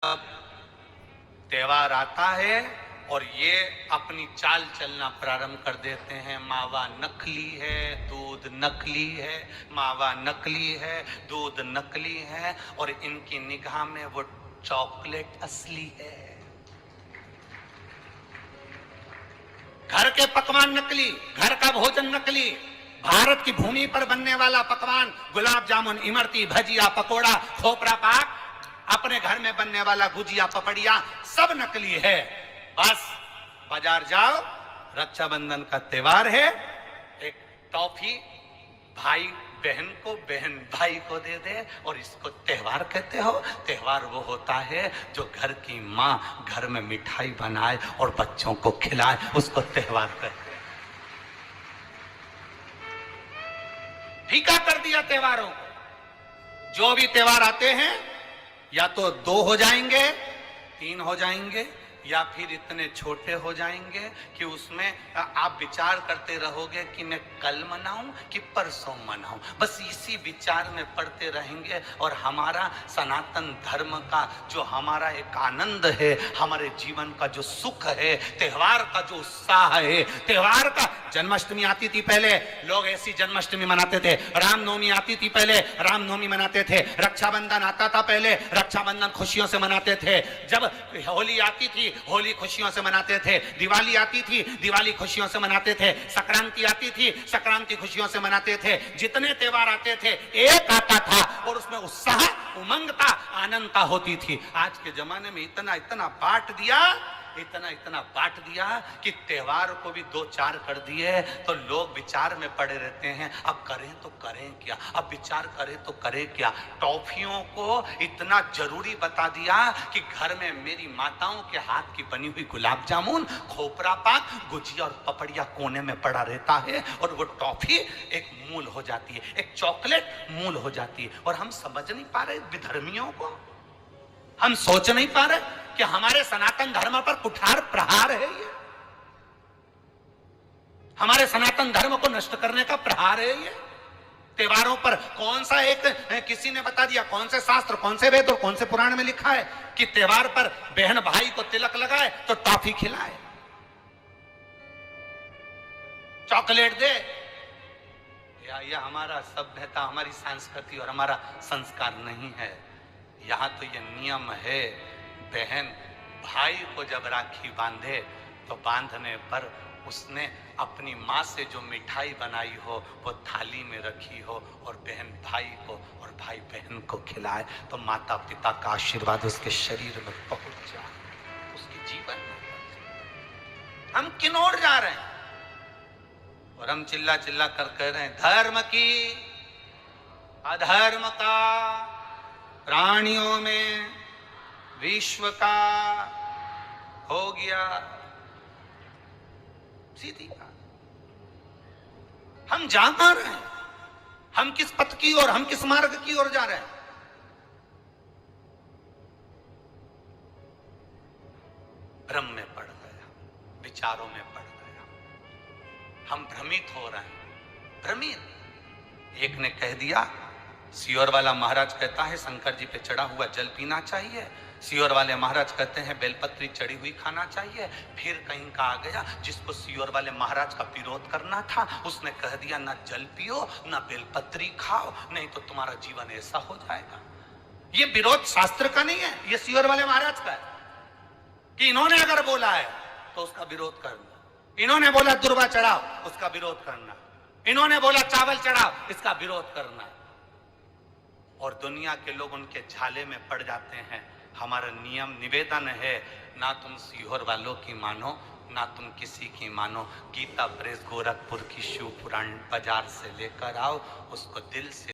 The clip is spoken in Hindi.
त्योहार आता है और ये अपनी चाल चलना प्रारंभ कर देते हैं। मावा नकली है, दूध नकली है, मावा नकली है, दूध नकली है, और इनकी निगाह में वो चॉकलेट असली है। घर के पकवान नकली, घर का भोजन नकली, भारत की भूमि पर बनने वाला पकवान गुलाब जामुन, इमरती, भजिया, पकोड़ा, खोपरा पाक, अपने घर में बनने वाला गुजिया, पपड़िया, सब नकली है। बस बाजार जाओ, रक्षाबंधन का त्योहार है, एक टॉफी भाई बहन को, बहन भाई को दे दे, और इसको त्योहार कहते हो। त्योहार वो होता है जो घर की माँ घर में मिठाई बनाए और बच्चों को खिलाए, उसको त्योहार कहते हैं। फीका कर दिया त्योहारों को। जो भी त्योहार आते हैं या तो 2 हो जाएंगे, 3 हो जाएंगे, या फिर इतने छोटे हो जाएंगे कि उसमें आप विचार करते रहोगे कि मैं कल मनाऊं कि परसों मनाऊं। बस इसी विचार में पड़ते रहेंगे। और हमारा सनातन धर्म का जो हमारा एक आनंद है, हमारे जीवन का जो सुख है, त्योहार का जो उत्साह है, त्योहार का, जन्माष्टमी आती थी पहले, लोग ऐसी जन्माष्टमी मनाते थे। रामनवमी आती थी पहले, रामनवमी मनाते थे। रक्षाबंधन आता था पहले, रक्षाबंधन खुशियों से मनाते थे। जब होली आती थी, होली खुशियों से मनाते थे। दिवाली आती थी, दिवाली खुशियों से मनाते थे। संक्रांति आती थी, संक्रांति खुशियों से मनाते थे। जितने त्योहार आते थे एक आता था और उसमें उत्साह, उमंगता, आनंदता होती थी। आज के जमाने में इतना इतना बांट दिया, इतना इतना बांट दिया कि त्योहार को भी 2-4 कर दिए तो लोग विचार में पड़े रहते हैं। अब करें तो करें क्या, अब विचार करें तो करें क्या। टॉफियों को इतना जरूरी बता दिया कि घर में मेरी माताओं के हाथ की बनी हुई गुलाब जामुन, खोपरा पाक, गुजिया और पपड़िया कोने में पड़ा रहता है, और वो टॉफी एक मूल हो जाती है, एक चॉकलेट मूल हो जाती है। और हम समझ नहीं पा रहे विधर्मियों को, हम सोच नहीं पा रहे कि हमारे सनातन धर्म पर कुठार प्रहार है ये, हमारे सनातन धर्म को नष्ट करने का प्रहार है ये। त्योहारों पर कौन सा एक, किसी ने बता दिया कौन से शास्त्र, कौन से वेद और कौन से पुराण में लिखा है कि त्योहार पर बहन भाई को तिलक लगाए तो टॉफी खिलाए, चॉकलेट दे। यह हमारा सभ्यता, हमारी संस्कृति और हमारा संस्कार नहीं है। यहां तो यह नियम है, बहन भाई को जब राखी बांधे तो बांधने पर उसने अपनी माँ से जो मिठाई बनाई हो वो थाली में रखी हो, और बहन भाई को और भाई बहन को खिलाए, तो माता पिता का आशीर्वाद उसके शरीर में पहुंच जाए, उसके जीवन में। हम किन ओर जा रहे हैं? और हम चिल्ला चिल्ला कर कह रहे हैं धर्म की, अधर्म का, प्राणियों में, विश्व का हो गया। सीधी बात। हम जा कहां रहे हैं? हम किस पथ की ओर, हम किस मार्ग की ओर जा रहे हैं? भ्रम में पड़ गया, विचारों में पड़ गया, हम भ्रमित हो रहे हैं, भ्रमित। एक ने कह दिया, सियोर वाला महाराज कहता है शंकर जी पे चढ़ा हुआ जल पीना चाहिए, सियोर वाले महाराज कहते हैं बेलपत्री चढ़ी हुई खाना चाहिए। फिर कहीं का आ गया जिसको सियोर वाले महाराज का विरोध करना था, उसने कह दिया ना जल पियो ना बेलपत्री खाओ, नहीं तो तुम्हारा जीवन ऐसा हो जाएगा। ये विरोध शास्त्र का नहीं है, ये सियोर वाले महाराज का है कि इन्होंने अगर बोला है तो उसका विरोध करना, इन्होंने बोला दुर्वा चढ़ाओ उसका विरोध करना, इन्होंने बोला चावल चढ़ाओ इसका विरोध करना। और दुनिया के लोग उनके झाले में पड़ जाते हैं। हमारा नियम निवेदन है, ना तुम सीहोर वालों की मानो, ना तुम किसी की मानो। गीता प्रेस गोरखपुर की शिव पुराण बाजार से लेकर आओ, उसको दिल से